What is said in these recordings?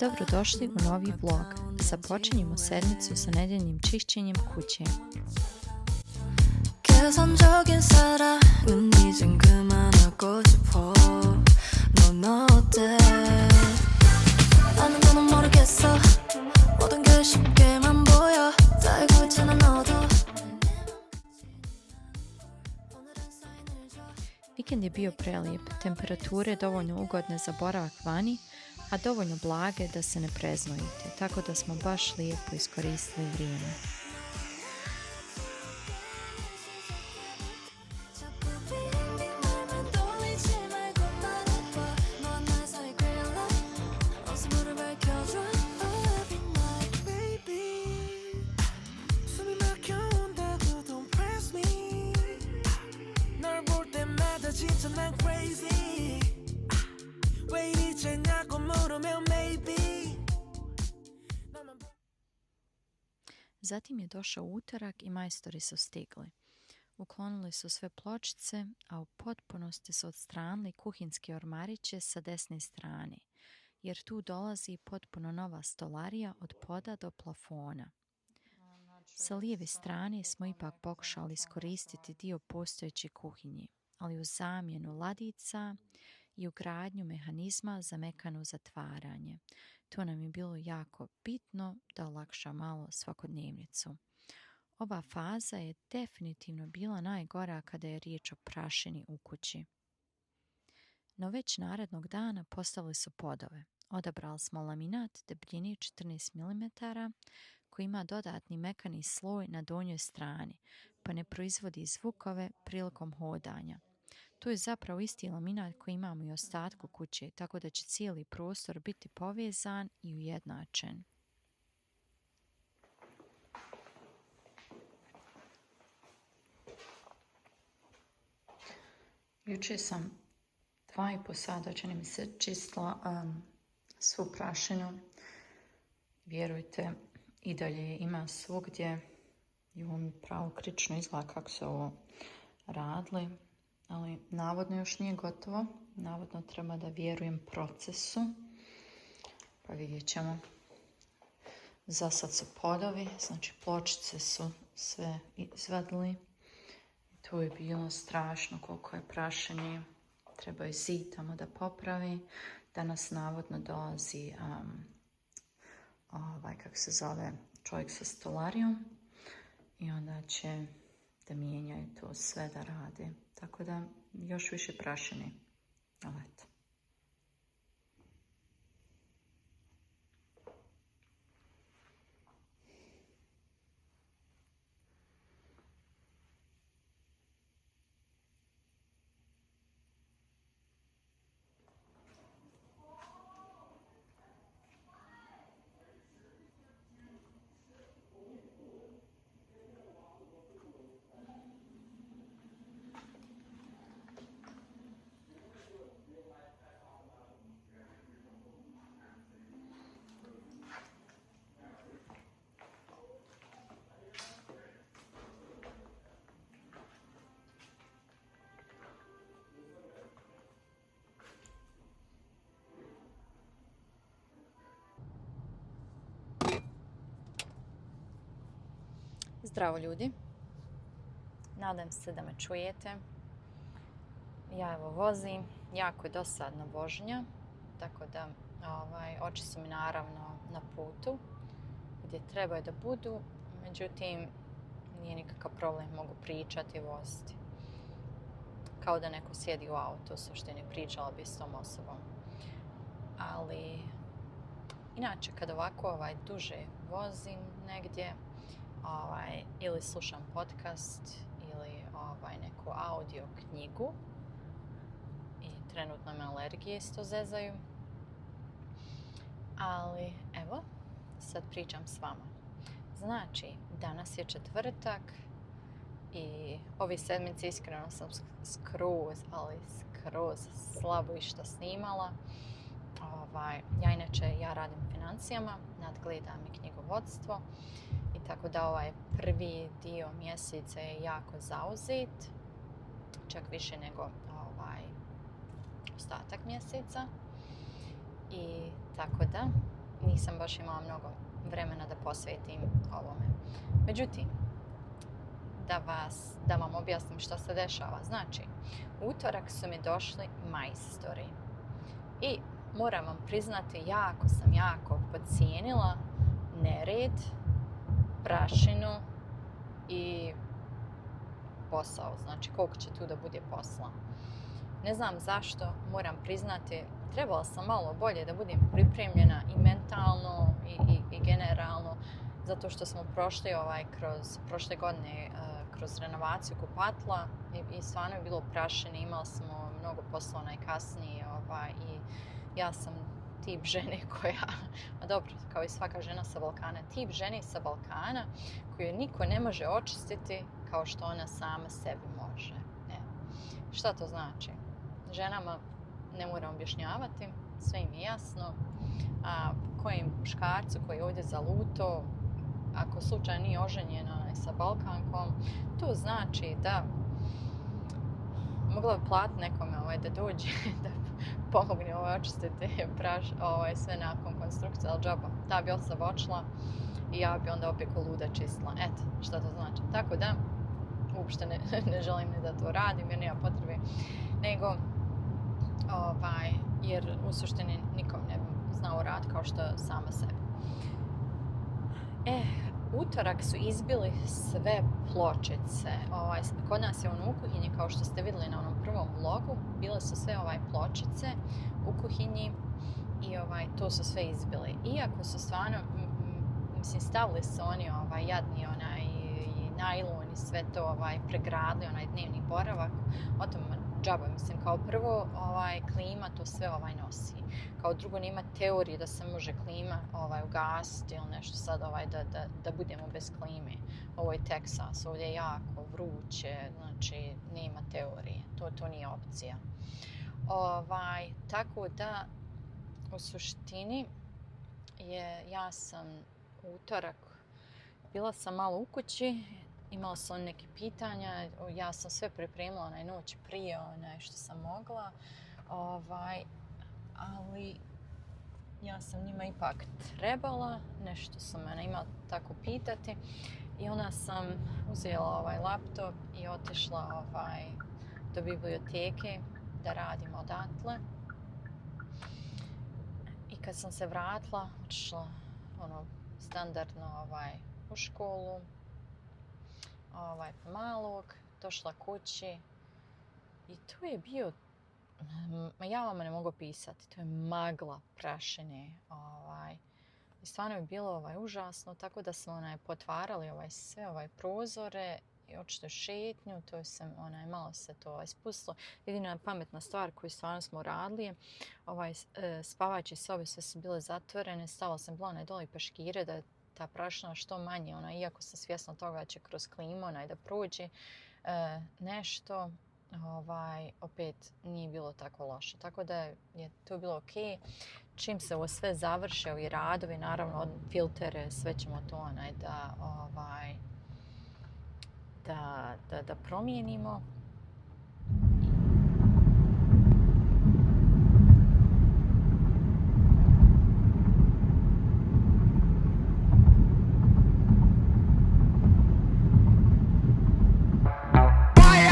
Dobrodošli u novi vlog. Započinjemo sedmicu sa nedjeljnim čišćenjem kuće. 개선적인 사랑은 이젠 그만하고 싶어. 넌 어때? 나는 너는 모르겠어. 모든 게 쉽게만 보여. 알고 있잖아 너도. Vikend je bio prelijep, temperature dovoljno ugodne za boravak vani, a dovoljno blage da se ne preznojite, tako da smo baš lijepo iskoristili vrijeme. Zatim je došao utorak i majstori su stigli. Uklonili su sve pločice, a u potpunosti su odstranili kuhinske ormariće sa desne strane, jer tu dolazi potpuno nova stolarija od poda do plafona. Sa lijeve strane smo ipak pokušali iskoristiti dio postojeće kuhinje, ali u zamjenu ladica i ugradnju mehanizma za mekano zatvaranje. To nam je bilo jako bitno da olakša malo svakodnevnicu. Ova faza je definitivno bila najgora kada je riječ o prašini u kući. No već narednog dana postavili su podove. Odabrali smo laminat debljine 14 mm koji ima dodatni mekani sloj na donjoj strani, pa ne proizvodi zvukove prilikom hodanja. To je zapravo isti laminat koji imamo i u ostatku kuće, tako da će cijeli prostor biti povezan i ujednačen. Jučer sam 2,5 sata, čini mi se, čistila svu prašinu. Vjerujte, i dalje ima svugdje i ovo mi pravo kritično izgleda kako se ovo radili. Ali navodno još nije gotovo. Navodno treba da vjerujem procesu. Pa vidjet ćemo. Za sad su podovi, znači pločice su sve izvadili. I tu je bilo strašno koliko je prašenje. Treba je zid tamo da popravi. Danas navodno dolazi kako se zove, čovjek sa stolarijom. I onda će da mijenjaju to sve da rade. Tako da još više prašine. Ali eto. Zdravo ljudi, nadam se da me čujete. Ja evo vozim, jako je dosadna vožnja, tako da oči su mi naravno na putu gdje trebaju da budu, međutim nije nikakav problem, mogu pričati i voziti. Kao da neko sjedi u autu, u suštini pričala bi s tom osobom. Ali inače kad ovako duže vozim negdje, ili slušam podcast ili neku audio knjigu i trenutno me alergije isto zezaju. Ali evo, sad pričam s vama. Znači, danas je četvrtak i ove sedmice iskreno sam skroz slabo išta snimala. Ja radim u financijama, nadgledam i knjigovodstvo. Tako da ovaj prvi dio mjeseca je jako zauzet, čak više nego ostatak mjeseca. I tako da nisam baš imala mnogo vremena da posvetim ovome. Međutim, da vam objasnim što se dešava. Znači, utorak su mi došli majstori i moram vam priznati, jako podcijenila nered, prašinu i posao. Znači, koliko će tu da bude posla. Ne znam zašto, moram priznati, trebala sam malo bolje da budem pripremljena i mentalno i generalno, zato što smo prošli prošle godine kroz renovaciju kupatla i stvarno je bilo prašine, imali smo mnogo posla najkasnije i ja sam tip žene koja, a dobro, kao i svaka žena sa Balkana, tip žene sa Balkana koju niko ne može očistiti kao što ona sama sebi može. Šta to znači? Ženama ne moram objašnjavati, sve im je jasno. A kojem muškarcu koji je ovdje zaluto, ako slučajno nije oženjena sa Balkankom, to znači da mogla bi platiti nekome da dođe da pomogne očistiti sve nakon konstrukcije, ali džaba. Ta bi osoba odšla i ja bi onda opet ko luda čistila. Eto, šta to znači. Tako da, uopšte ne želim ni da to radim jer nema potrebe, nego jer u suštini nikom ne bi znao rad kao što sama sebi. Utorak su izbili sve pločice. Kod nas je u kuhinji, kao što ste vidjeli na onom prvom vlogu, bile su sve pločice u kuhinji i to su sve izbili. Iako su stvarno, stavili su oni jadni i najlon i sve to pregradili, dnevni boravak. O tom džaba, kao prvo klima to sve nosi. Kao drugo, nema teorije da se može klima ugasiti ili nešto sad da budemo bez klime. Ovo je Teksas, ovdje je jako vruće, znači nema teorije, to nije opcija. Tako da, u suštini, ja sam utorak, bila sam malo u kući, imala sam neke pitanja, ja sam sve pripremila noć prije, što sam mogla, ali ja sam njima ipak trebala, nešto su mene imala tako pitati i onda sam uzela laptop i otišla do biblioteke da radim odatle. I kad sam se vratila, otišla standardno u školu, malog, došla kući i tu je bio, ja vam ne mogu pisati, to je magla prašine, i stvarno je bilo užasno, tako da smo potvarali sve prozore i očito šetnju, to sam malo se to spustilo. Jedina pametna stvar koju stvarno smo radili, spavajuće sobe sve su bile zatvorene, stavila sam bila dole i peškire da ta prašina što manje, iako sam svjesna toga da će kroz klimu da prođe nešto, opet nije bilo tako loše. Tako da je to bilo ok. Čim se ovo sve završe, ovi radovi, naravno filtere, sve ćemo to da promijenimo.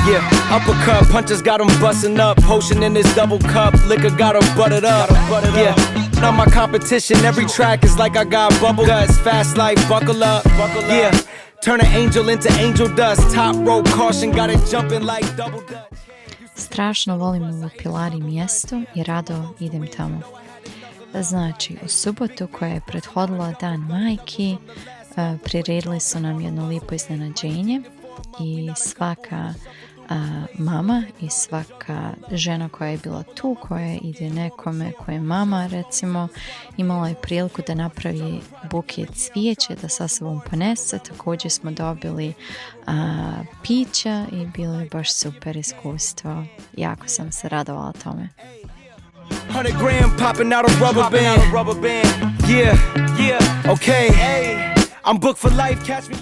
Yeah, uppercut punches got him busting up. Potion in his double cup, liquor got him buttered up. Yeah, not my competition. Every track is like I got bubble guts. Fast life, buckle up. Yeah, turn an angel into angel dust. Top rope caution, got it jumping like double dutch. Strašno volim ovo Pilari mjesto i rado idem tamo. Znači, u subotu koja je prethodila Dan majki, priredili su nam jedno lijepo iznenađenje i svaka mama i svaka žena koja je bila tu, koja ide nekome, koja je mama recimo, imala je priliku da napravi buket cvijeća, da sa sobom ponese. Također smo dobili pića i bilo je baš super iskustvo. Jako sam se radovala tome. 100 gram popping out a rubber band. Yeah, okay. I'm booked for life, catch me.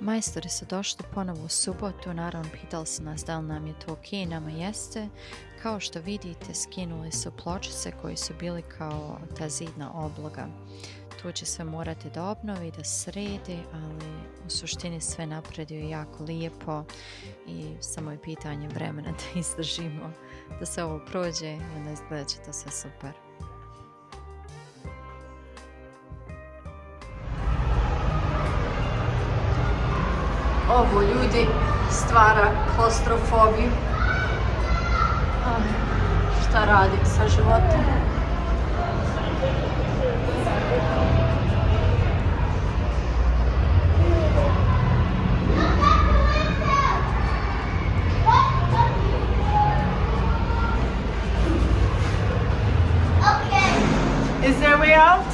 Majstori su došli ponovo u subotu, naravno pitali su nas da li nam je to ok, nama jeste. Kao što vidite, skinuli su pločice koji su bili kao ta zidna obloga. Tu će sve morati da obnovi, da sredi, ali u suštini sve napredio je jako lijepo i samo je pitanje vremena da izdržimo da se ovo prođe i onda izgleda će to sve super. Ovo ljudi stvara klaustrofobiju. Šta radim sa životom? Is there a way out?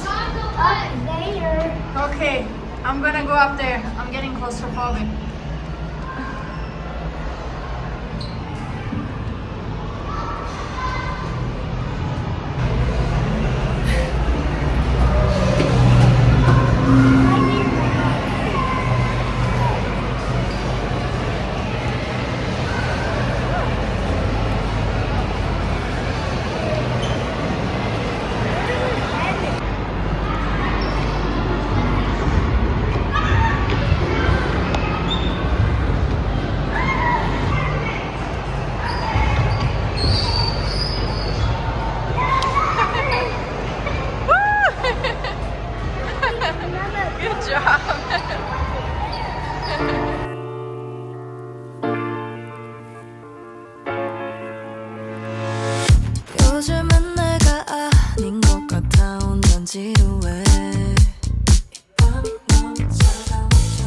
Later. Okay, I'm gonna go up there. I'm getting claustrophobic. Good job. 요즘은 내가 아닌 것 같아 운전 지루해 밤이 너무 차가워져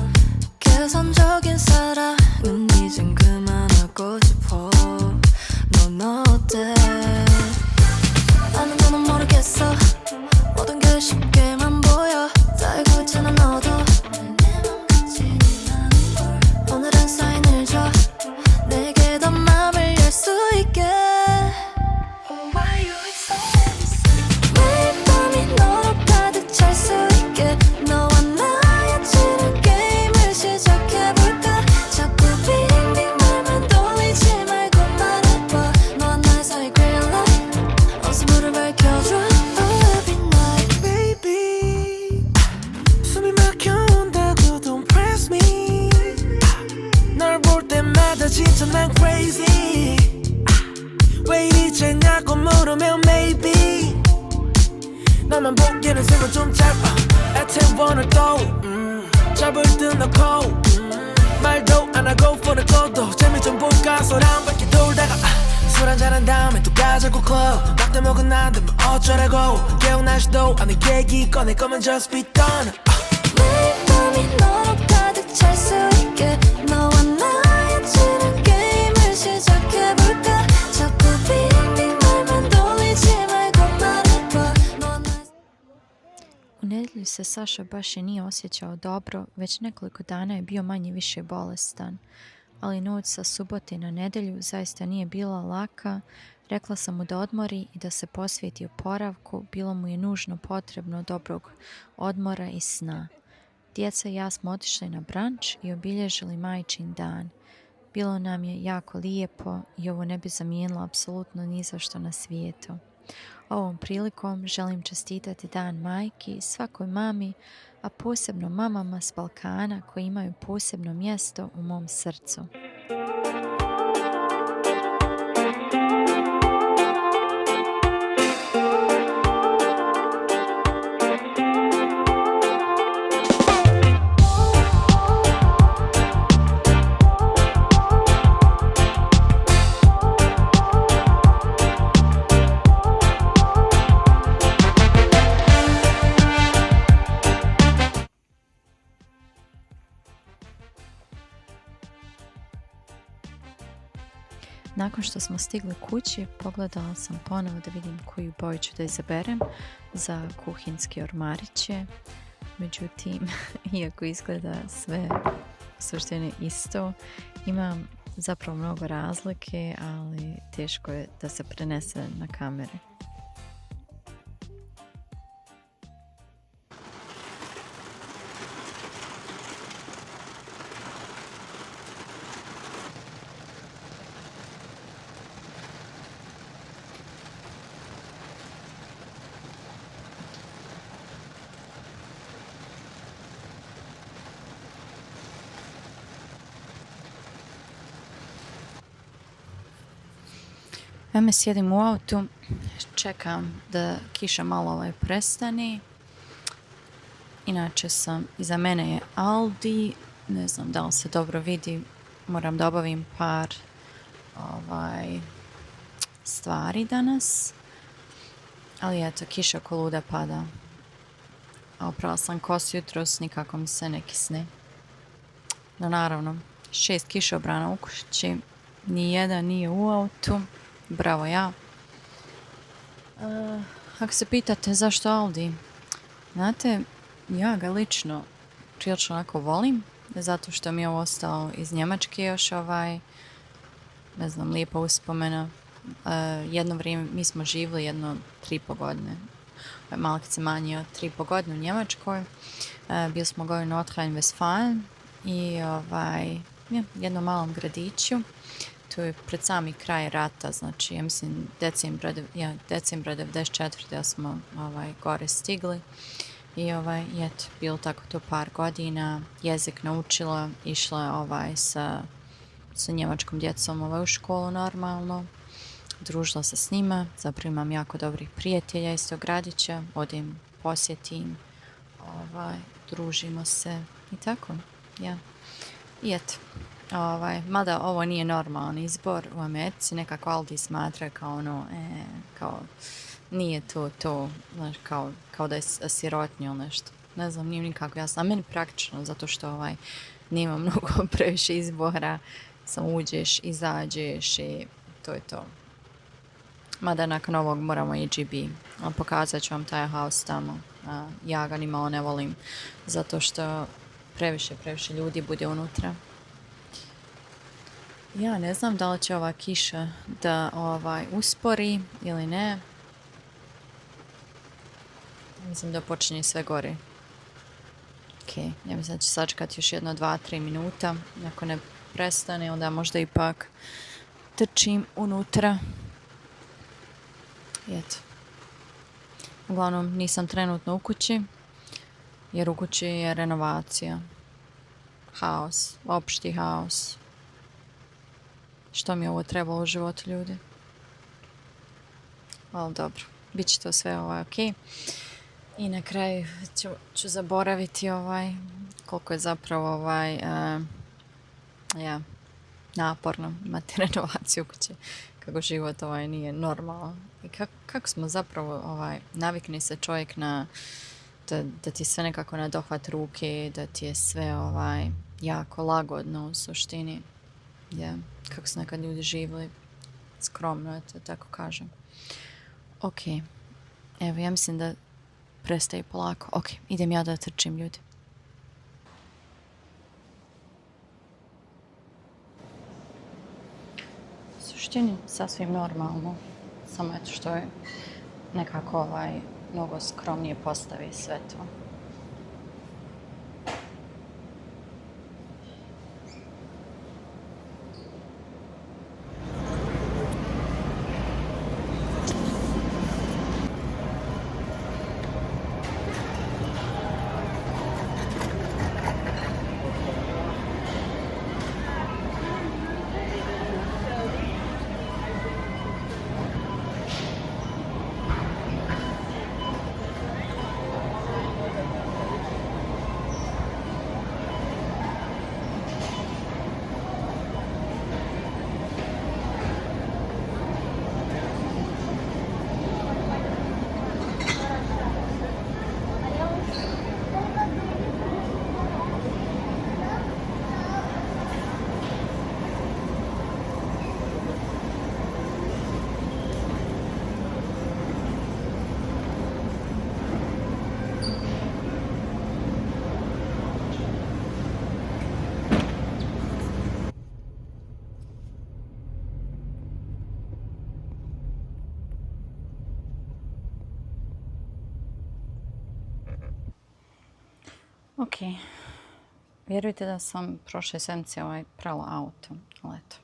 계산적인 사랑은 이젠 그만하고 싶어 넌 어때 아는 거는 모르겠어 모든 게 쉽게만 보여 달구지는 너도 내 맘 같지는 않은걸 오늘은 사인을 줘 내게 더 맘을 열 수 있게 매일 밤이 너로 가득 찰 수 있게 너와 나의 지는 게임을 시작해볼까 자꾸 빙빙 말만 돌리지 말고 말해봐 너와 나의 사이 green light 어서 불을 밝혀줘 every night baby 숨이 막혀온다고 don't press me 널 볼 때마다 진짜 난 crazy 왜 이리 쟁하고 물으면 maybe 나만 보기에는 생각 좀 짧아 애태원을 또 잡을 듯 넣고 말도 안 하고 폰을 꺼도 재미 좀 볼까 소란 밖에 돌다가 술 한잔한 다음에 또 가자고 club 낙대 먹은 나한테 뭐 어쩌라고 기억나지도 않은 얘기 꺼낼 거면 just be done 매일 밤이 너로 가득 찰 수 있게 너와 나의 지는 게임을 시작해볼까 자꾸 빙빙 말만 돌리지 말고 말해봐 너와 나의 U nedjelju se Saša baš i nije osjećao dobro, već nekoliko dana je bio manje više bolestan. Ali noć sa subote na nedjelju zaista nije bila laka. Rekla sam mu da odmori i da se posveti oporavku, bilo mu je nužno potrebno dobrog odmora i sna. Djeca i ja smo otišli na branč i obilježili majčin dan. Bilo nam je jako lijepo i ovo ne bi zamijenilo apsolutno ni za što na svijetu. Ovom prilikom želim čestitati Dan majki svakoj mami, a posebno mamama s Balkana koji imaju posebno mjesto u mom srcu. Nakon što smo stigli kući, pogledala sam ponovo da vidim koju boju ću da izaberem za kuhinske ormariće. Međutim, iako izgleda sve u suštini isto, imam zapravo mnogo razlike, ali teško je da se prenese na kamere. Eme sjedim u autu, čekam da kiša malo prestane. Inače iza mene je Aldi, ne znam da li se dobro vidi, moram da obavim par stvari danas. Ali eto, kiša ko luda pada. A oprala sam kosu jutros, nikako mi se ne kisne. No naravno, 6 kišobrana u kući, nijedan nije u autu. Bravo ja. Ako se pitate zašto Aldi, znate, ja ga lično prilično onako volim, zato što mi je ovo ostao iz Njemačke još ne znam, lijepa uspomena. Jedno vrijeme mi smo živjeli 3,5 godine, malkice manje od 3,5 godine u Njemačkoj. Bili smo gore u Nordrhein-Westfalen i jednom malom gradiću. Tu je pred sami kraj rata, znači ja mislim decembra 94. da smo gore stigli. I eto, bilo tako to par godina, jezik naučila, išla sa njemačkom djecom u školu normalno, družila se s njima, zapravo imam jako dobrih prijatelja iz tog gradića, odim, posjetim, družimo se i tako, ja. I eto, mada ovo nije normalan izbor u Americi, nekako Aldi smatra kao kao nije to, znaš, kao da je sirotnja ili nešto. Ne znam, nije nikako jasno. A meni praktično, zato što nema mnogo previše izbora. Samo uđeš, izađeš i to je to. Mada nakon ovog moramo EGB. Pokazat ću vam taj house tamo. Ja ga nimalo ne volim, zato što previše ljudi bude unutra. Ja ne znam da li će ova kiša da uspori ili ne. Mislim da počinje sve gore. Ok, ja mislim da ću sačekati još 2-3 minuta. Ako ne prestane, onda možda ipak trčim unutra. I eto. Uglavnom, nisam trenutno u kući, jer u kući je renovacija. Haos, opšti haos. Što mi je ovo trebalo u životu, ljudi? Ali dobro, bit će to sve ok. I na kraju ću zaboraviti koliko je zapravo naporno imati renovaciju kuće, kako život nije normalan. I kako smo zapravo navikni se čovjek na da ti sve nekako na dohvat ruke, da ti je sve jako lagodno u suštini. Kako su nekad ljudi živjeli skromno, eto, tako kažem. Ok, evo, ja mislim da prestaje polako. Ok, idem ja da trčim, ljudi. U suštini sasvim normalno, samo eto što je nekako mnogo skromnije postavi sve to. Ok, vjerujte da sam prošle sedmice prala auto, ali eto,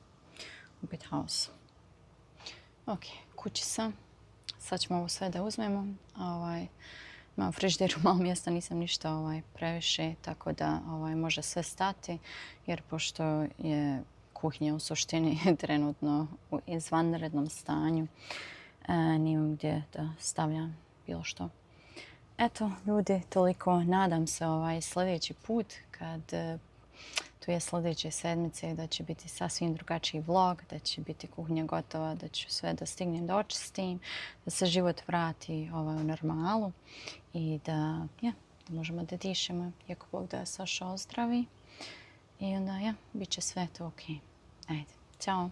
u bit house. Ok, kući sam, sad ćemo ovo sve da uzmemo, imam frižideru, malo mjesta, nisam ništa previše, tako da može sve stati, jer pošto je kuhinja u suštini trenutno u izvanrednom stanju. Nimam gdje da stavljam bilo što. Eto, ljudi, toliko. Nadam se sljedeći put kad tu je sljedeće sedmice da će biti sasvim drugačiji vlog, da će biti kuhinja gotova, da ću sve da stignem da očistim, da se život vrati u normalu i da možemo da dišemo, iako Bog da Saša ozdravi. I onda, bit će sve to ok. Ajde, ćao.